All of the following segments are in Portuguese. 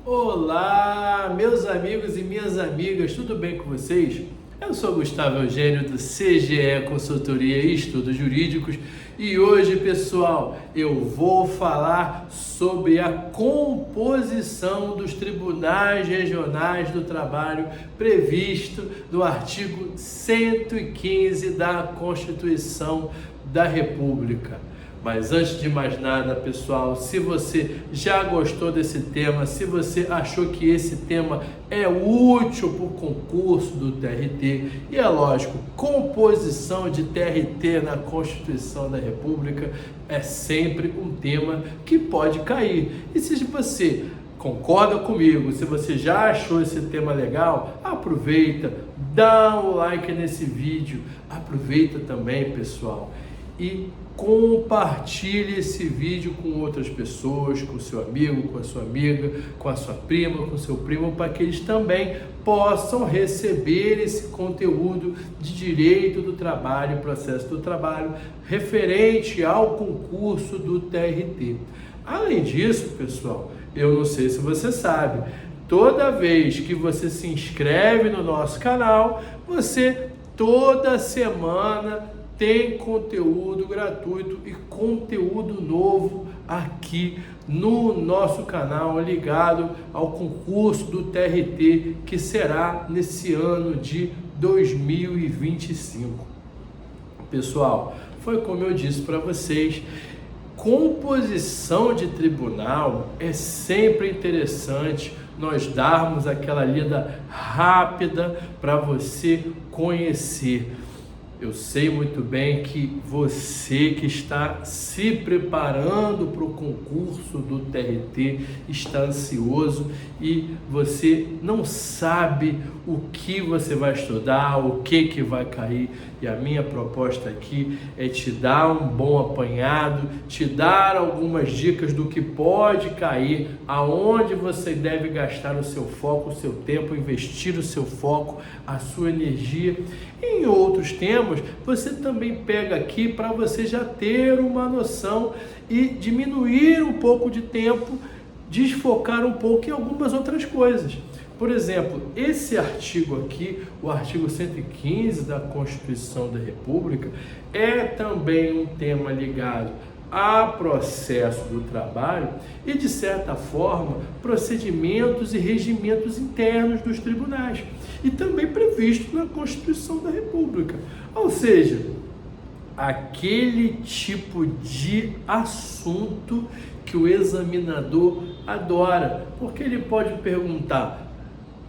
Olá, meus amigos e minhas amigas, tudo bem com vocês? Eu sou Gustavo Eugênio do CGE Consultoria e Estudos Jurídicos e hoje, pessoal, eu vou falar sobre a composição dos tribunais regionais do trabalho previsto no artigo 115 da Constituição da República. Mas antes de mais nada, pessoal, se você já gostou desse tema, se você achou que esse tema é útil para o concurso do TRT, e é lógico, composição de TRT na Constituição da República é sempre um tema que pode cair. E se você concorda comigo, se você já achou esse tema legal, aproveita, dá um like nesse vídeo, aproveita também, pessoal, e compartilhe esse vídeo com outras pessoas, com seu amigo, com a sua amiga, com a sua prima, com seu primo, para que eles também possam receber esse conteúdo de direito do trabalho, processo do trabalho, referente ao concurso do TRT. Além disso, pessoal, eu não sei se você sabe, toda vez que você se inscreve no nosso canal, você toda semana tem conteúdo gratuito e conteúdo novo aqui no nosso canal ligado ao concurso do TRT que será nesse ano de 2025. Pessoal, foi como eu disse para vocês, composição de tribunal é sempre interessante nós darmos aquela lida rápida para você conhecer. Eu sei muito bem que você que está se preparando para o concurso do TRT está ansioso e você não sabe o que você vai estudar, o que vai cair. E a minha proposta aqui é te dar um bom apanhado, te dar algumas dicas do que pode cair, aonde você deve gastar o seu foco, o seu tempo, investir o seu foco, a sua energia. Em outros temas, você também pega aqui para você já ter uma noção e diminuir um pouco de tempo, desfocar um pouco em algumas outras coisas. Por exemplo, esse artigo aqui, o artigo 115 da Constituição da República, é também um tema ligado a processo do trabalho e, de certa forma, procedimentos e regimentos internos dos tribunais, e também previsto na Constituição da República. Ou seja, aquele tipo de assunto que o examinador adora, porque ele pode perguntar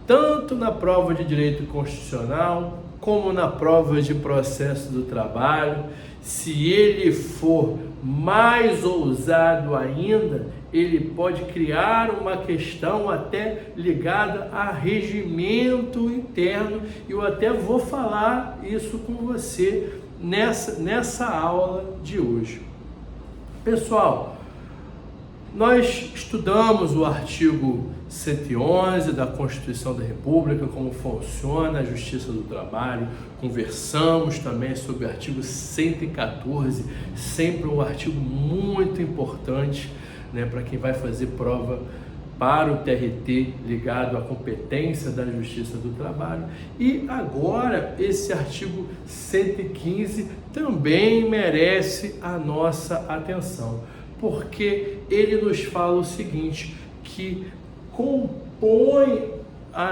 tanto na prova de direito constitucional como na prova de processo do trabalho. Se ele for mais ousado ainda, ele pode criar uma questão até ligada a regimento interno, e eu até vou falar isso com você nessa aula de hoje. Pessoal, nós estudamos o artigo 111 da Constituição da República, como funciona a Justiça do Trabalho, conversamos também sobre o artigo 114, sempre um artigo muito importante, né, para quem vai fazer prova para o TRT ligado à competência da Justiça do Trabalho. E agora esse artigo 115 também merece a nossa atenção, porque ele nos fala o seguinte, que compõe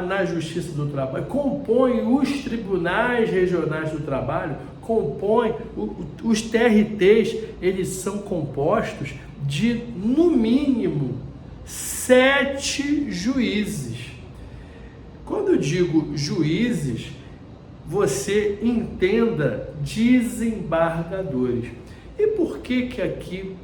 na Justiça do Trabalho, compõe os tribunais regionais do trabalho, compõe os TRTs, eles são compostos de, no mínimo, 7 juízes. Quando eu digo juízes, você entenda desembargadores. E por que aqui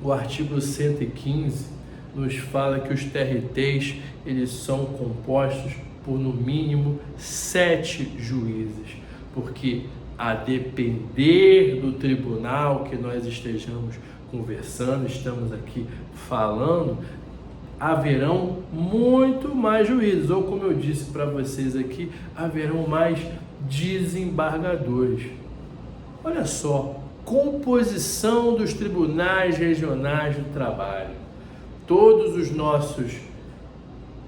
o artigo 115 nos fala que os TRTs eles são compostos por no mínimo 7 juízes? Porque a depender do tribunal que nós estejamos conversando, estamos aqui falando, haverão muito mais juízes, ou como eu disse para vocês aqui, haverão mais desembargadores. Olha só, composição dos tribunais regionais do trabalho. Todos os nossos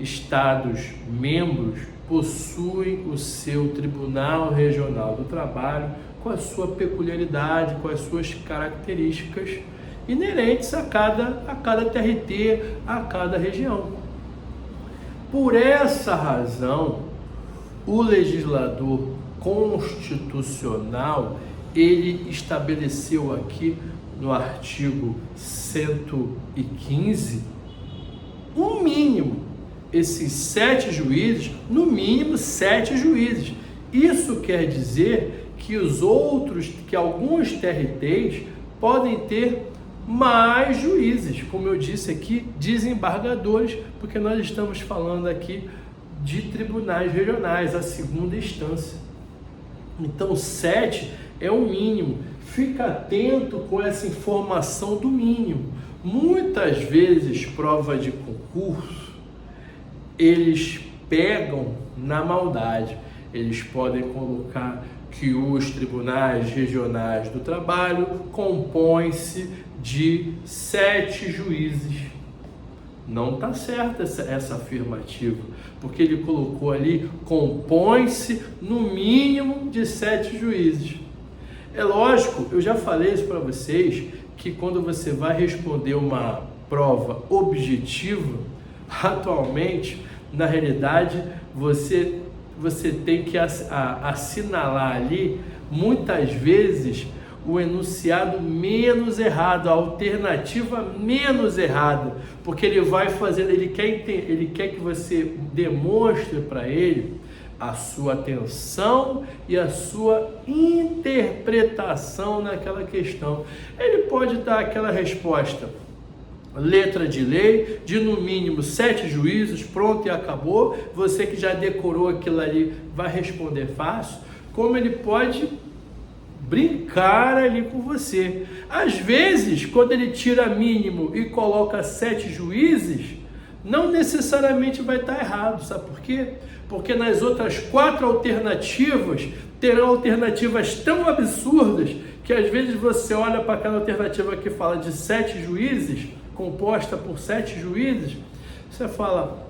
estados membros possuem o seu Tribunal Regional do Trabalho com a sua peculiaridade, com as suas características inerentes a cada TRT, a cada região. Por essa razão, o legislador constitucional, ele estabeleceu aqui no artigo 115, um mínimo, esses 7 juízes, no mínimo 7 juízes. Isso quer dizer que alguns TRTs podem ter mais juízes, como eu disse aqui, desembargadores, porque nós estamos falando aqui de tribunais regionais, a segunda instância. Então 7 é o mínimo. Fica atento com essa informação do mínimo. Muitas vezes, prova de concurso, eles pegam na maldade. Eles podem colocar que os tribunais regionais do trabalho compõem-se de 7 juízes. Não está certa essa afirmativa, porque ele colocou ali, compõe-se no mínimo de 7 juízes. É lógico, eu já falei isso para vocês, que quando você vai responder uma prova objetiva, atualmente, na realidade, você tem que assinalar ali, muitas vezes, o enunciado menos errado, a alternativa menos errada, porque ele vai fazer, ele quer que você demonstre para ele a sua atenção e a sua interpretação naquela questão. Ele pode dar aquela resposta, letra de lei, de no mínimo 7 juízes, pronto e acabou. Você que já decorou aquilo ali vai responder fácil, como ele pode brincar ali com você. Às vezes, quando ele tira mínimo e coloca 7 juízes, não necessariamente vai estar errado, sabe por quê? Porque nas outras 4 alternativas, terão alternativas tão absurdas, que às vezes você olha para aquela alternativa que fala de 7 juízes, composta por 7 juízes, você fala,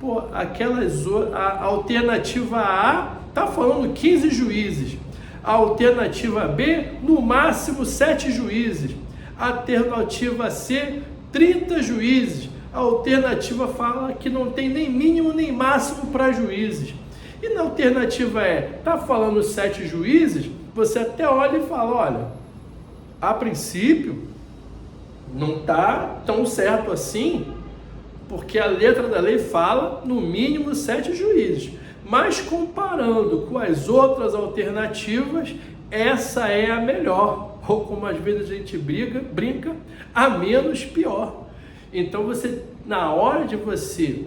pô, a alternativa A está falando 15 juízes, a alternativa B, no máximo 7 juízes, a alternativa C, 30 juízes, a alternativa fala que não tem nem mínimo nem máximo para juízes, e na alternativa E, está falando 7 juízes, você até olha e fala, olha, a princípio, não está tão certo assim, porque a letra da lei fala no mínimo 7 juízes, mas comparando com as outras alternativas, essa é a melhor, ou como às vezes a gente brinca, a menos pior. Então você, na hora de você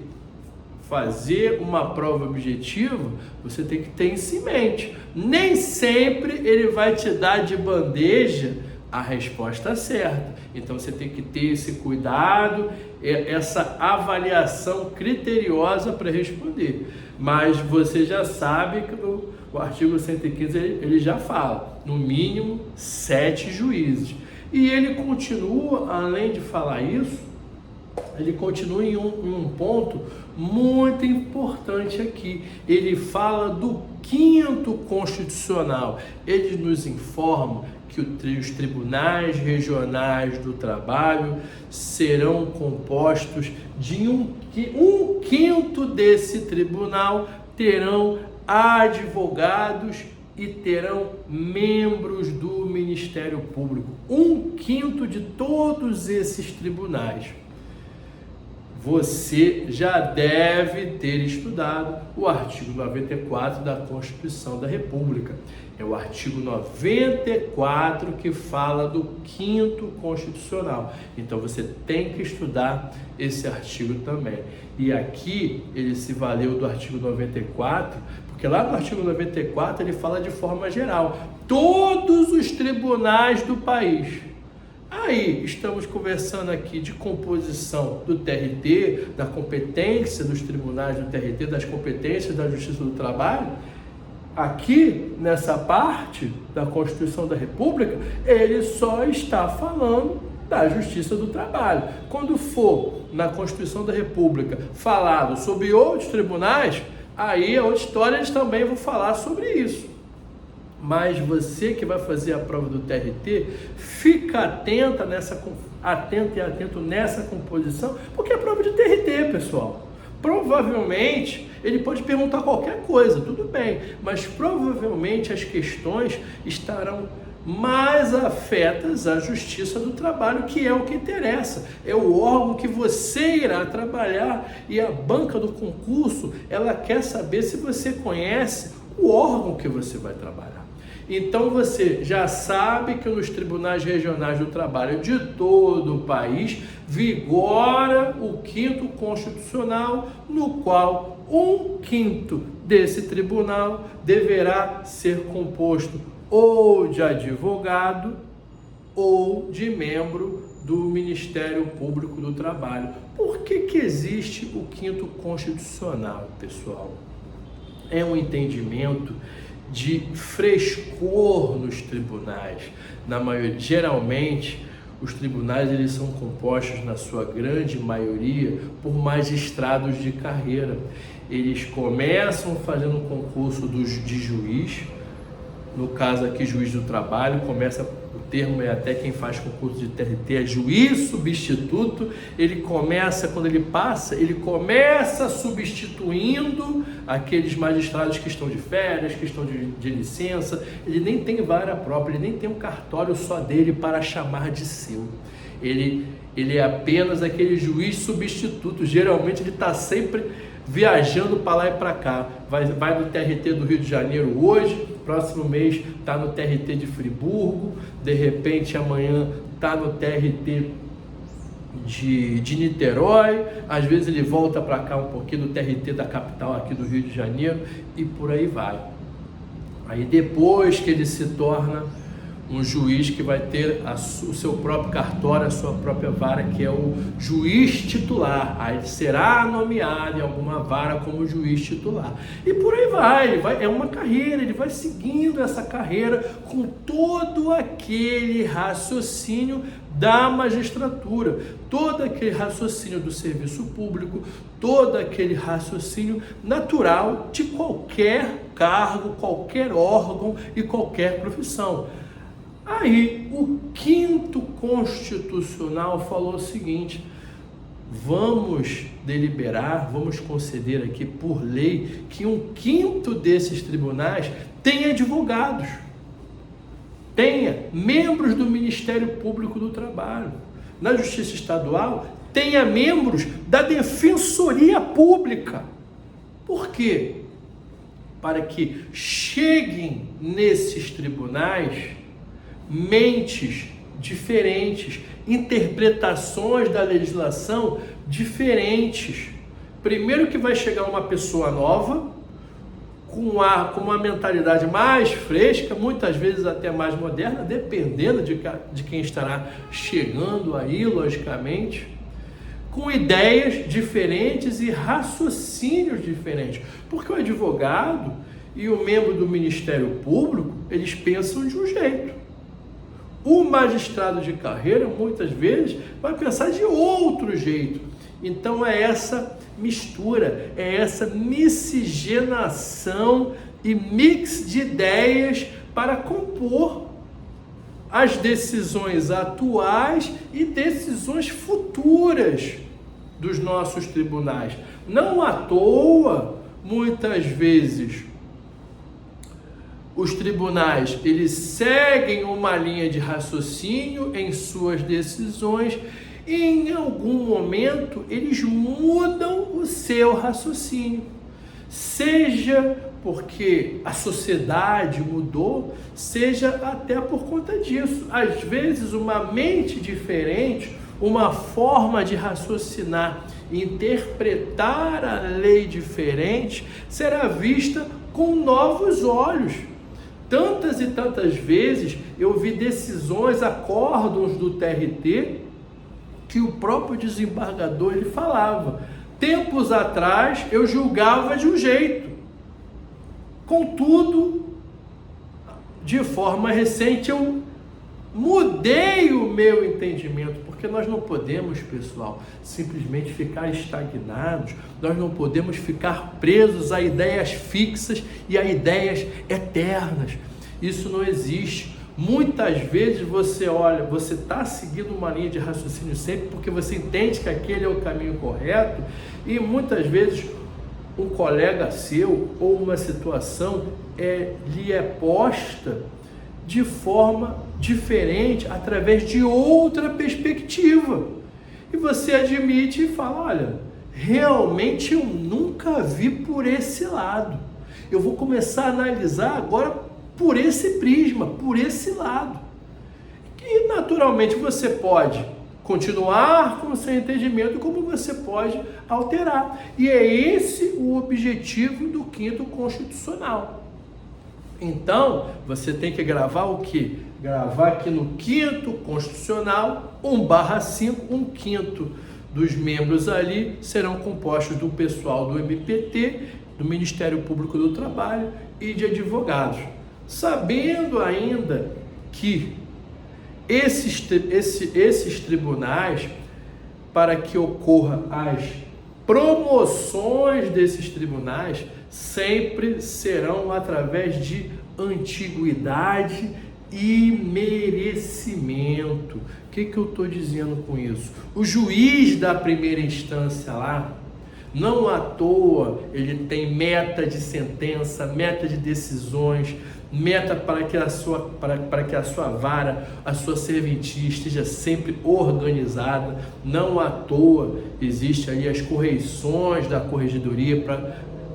fazer uma prova objetiva, você tem que ter isso em mente. Nem sempre ele vai te dar de bandeja a resposta certa. Então você tem que ter esse cuidado, essa avaliação criteriosa para responder. Mas você já sabe que o artigo 115 ele já fala, no mínimo 7 juízes. E ele continua, além de falar isso, ele continua em um ponto muito importante aqui. Ele fala do 5º constitucional. Ele nos informa que os tribunais regionais do trabalho serão compostos de um quinto desse tribunal terão advogados e terão membros do Ministério Público. 1/5 de todos esses tribunais. Você já deve ter estudado o artigo 94 da Constituição da República. É o artigo 94 que fala do 5º constitucional. Então você tem que estudar esse artigo também. E aqui ele se valeu do artigo 94, porque lá no artigo 94 ele fala de forma geral. Todos os tribunais do país. Aí, estamos conversando aqui de composição do TRT, da competência dos tribunais do TRT, das competências da Justiça do Trabalho. Aqui, nessa parte da Constituição da República, ele só está falando da Justiça do Trabalho. Quando for na Constituição da República falado sobre outros tribunais, aí é outra história, eles também vão falar sobre isso. Mas você que vai fazer a prova do TRT, fica atento nessa composição, porque é prova de TRT, pessoal. Provavelmente, ele pode perguntar qualquer coisa, tudo bem, mas provavelmente as questões estarão mais afetas à Justiça do Trabalho, que é o que interessa, é o órgão que você irá trabalhar, e a banca do concurso, ela quer saber se você conhece o órgão que você vai trabalhar. Então você já sabe que nos tribunais regionais do trabalho de todo o país vigora o 5º Constitucional, no qual 1/5 desse tribunal deverá ser composto ou de advogado ou de membro do Ministério Público do Trabalho. Por que existe o 5º Constitucional, pessoal? É um entendimento de frescor nos tribunais. Geralmente, os tribunais eles são compostos, na sua grande maioria, por magistrados de carreira. Eles começam fazendo um concurso de juiz, no caso aqui, juiz do trabalho, o termo é até quem faz concurso de TRT, é juiz substituto. Ele começa, quando ele passa, ele começa substituindo aqueles magistrados que estão de férias, que estão de licença. Ele nem tem vara própria, ele nem tem um cartório só dele para chamar de seu. Ele é apenas aquele juiz substituto. Geralmente ele está sempre viajando para lá e para cá. Vai no TRT do Rio de Janeiro hoje, próximo mês está no TRT de Friburgo, de repente amanhã está no TRT de Niterói, às vezes ele volta para cá um pouquinho do TRT da capital aqui do Rio de Janeiro, e por aí vai. Aí depois que ele se torna um juiz que vai ter o seu próprio cartório, a sua própria vara, que é o juiz titular. Aí ele será nomeado em alguma vara como juiz titular. E por aí vai, é uma carreira, ele vai seguindo essa carreira com todo aquele raciocínio da magistratura, todo aquele raciocínio do serviço público, todo aquele raciocínio natural de qualquer cargo, qualquer órgão e qualquer profissão. Aí, o 5º Constitucional falou o seguinte: vamos deliberar, vamos conceder aqui por lei que 1/5 desses tribunais tenha advogados, tenha membros do Ministério Público do Trabalho, na Justiça Estadual tenha membros da Defensoria Pública. Por quê? Para que cheguem nesses tribunais mentes diferentes, interpretações da legislação diferentes. Primeiro que vai chegar uma pessoa nova, com uma mentalidade mais fresca, muitas vezes até mais moderna, dependendo de quem estará chegando aí, logicamente, com ideias diferentes e raciocínios diferentes. Porque o advogado e o membro do Ministério Público, eles pensam de um jeito. O magistrado de carreira, muitas vezes, vai pensar de outro jeito. Então é essa mistura, é essa miscigenação e mix de ideias para compor as decisões atuais e decisões futuras dos nossos tribunais. Não à toa, muitas vezes, os tribunais, eles seguem uma linha de raciocínio em suas decisões e em algum momento eles mudam o seu raciocínio. Seja porque a sociedade mudou, seja até por conta disso. Às vezes uma mente diferente, uma forma de raciocinar, interpretar a lei diferente, será vista com novos olhos. Tantas e tantas vezes eu vi decisões, acórdãos do TRT, que o próprio desembargador ele falava: tempos atrás eu julgava de um jeito, contudo, de forma recente eu Mudei o meu entendimento, porque nós não podemos, pessoal, simplesmente ficar estagnados, nós não podemos ficar presos a ideias fixas e a ideias eternas. Isso não existe. Muitas vezes você olha, você está seguindo uma linha de raciocínio sempre porque você entende que aquele é o caminho correto, e muitas vezes um colega seu ou uma situação lhe é posta de forma diferente, através de outra perspectiva. E você admite e fala, olha, realmente eu nunca vi por esse lado. Eu vou começar a analisar agora por esse prisma, por esse lado. E naturalmente você pode continuar com o seu entendimento, como você pode alterar. E é esse o objetivo do 5º Constitucional. Então, você tem que gravar o quê? Gravar aqui no 5º Constitucional, 1/5, 1/5 dos membros ali serão compostos do pessoal do MPT, do Ministério Público do Trabalho e de advogados. Sabendo ainda que esses tribunais, para que ocorra as promoções desses tribunais, sempre serão através de antiguidade e merecimento. O que eu estou dizendo com isso? O juiz da primeira instância lá, não à toa, ele tem meta de sentença, meta de decisões, meta para que a sua vara, a sua serventia esteja sempre organizada. Não à toa existe ali as correições da corregedoria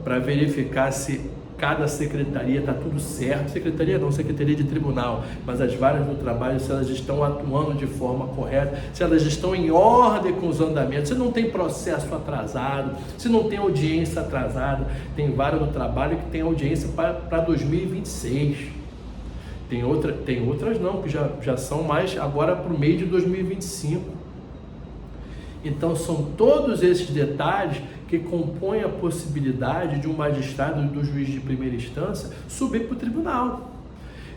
para verificar se cada secretaria está tudo certo. Secretaria não, secretaria de tribunal, mas as varas do trabalho, se elas estão atuando de forma correta, se elas estão em ordem com os andamentos, se não tem processo atrasado, se não tem audiência atrasada. Tem vara do trabalho que tem audiência para 2026. Tem outras não, que já são mais agora para o meio de 2025. Então são todos esses detalhes que compõem a possibilidade de um magistrado, do juiz de primeira instância, subir para o tribunal.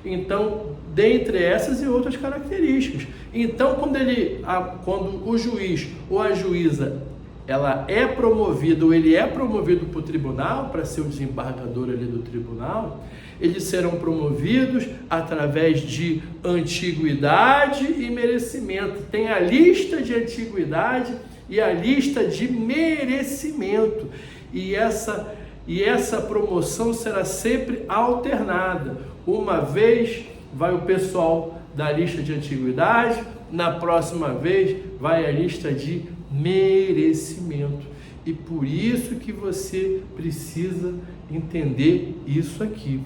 Então, dentre essas e outras características. Então, quando o juiz ou a juíza ela é promovida, ou ele é promovido para o tribunal, para ser o desembargador ali do tribunal, eles serão promovidos através de antiguidade e merecimento. Tem a lista de antiguidade e a lista de merecimento. E essa promoção será sempre alternada. Uma vez vai o pessoal da lista de antiguidade, na próxima vez vai a lista de merecimento. E por isso que você precisa entender isso aqui.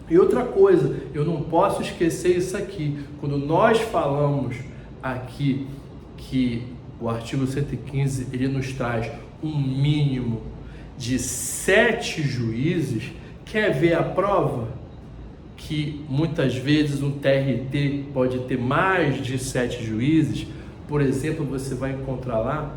E outra coisa, eu não posso esquecer isso aqui. Quando nós falamos aqui que o artigo 115, ele nos traz um mínimo de 7 juízes, quer ver a prova? Que muitas vezes um TRT pode ter mais de 7 juízes. Por exemplo, você vai encontrar lá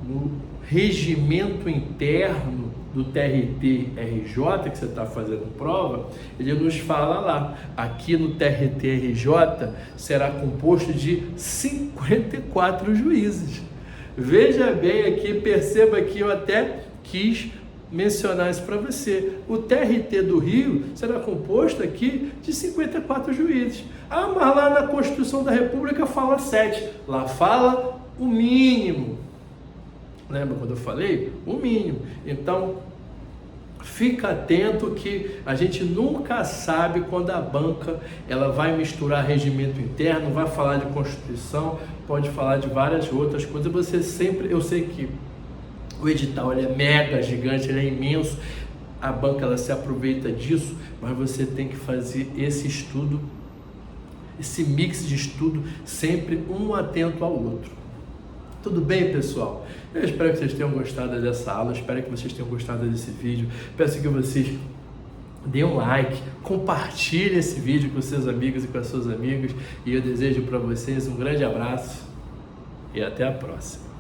no regimento interno do TRT-RJ, que você está fazendo prova, ele nos fala lá, aqui no TRT-RJ será composto de 54 juízes. Veja bem aqui, perceba que eu até quis mencionar isso para você. O TRT do Rio será composto aqui de 54 juízes. Ah, mas lá na Constituição da República fala 7. Lá fala o mínimo. Lembra quando eu falei? O mínimo. Então, fica atento que a gente nunca sabe quando a banca ela vai misturar regimento interno, vai falar de Constituição, pode falar de várias outras coisas. Você sempre, eu sei que o edital ele é mega gigante, ele é imenso, a banca ela se aproveita disso, mas você tem que fazer esse estudo, esse mix de estudo, sempre um atento ao outro. Tudo bem, pessoal? Eu espero que vocês tenham gostado dessa aula, espero que vocês tenham gostado desse vídeo. Peço que vocês deem um like, compartilhem esse vídeo com seus amigos e com as suas amigas. E eu desejo para vocês um grande abraço e até a próxima.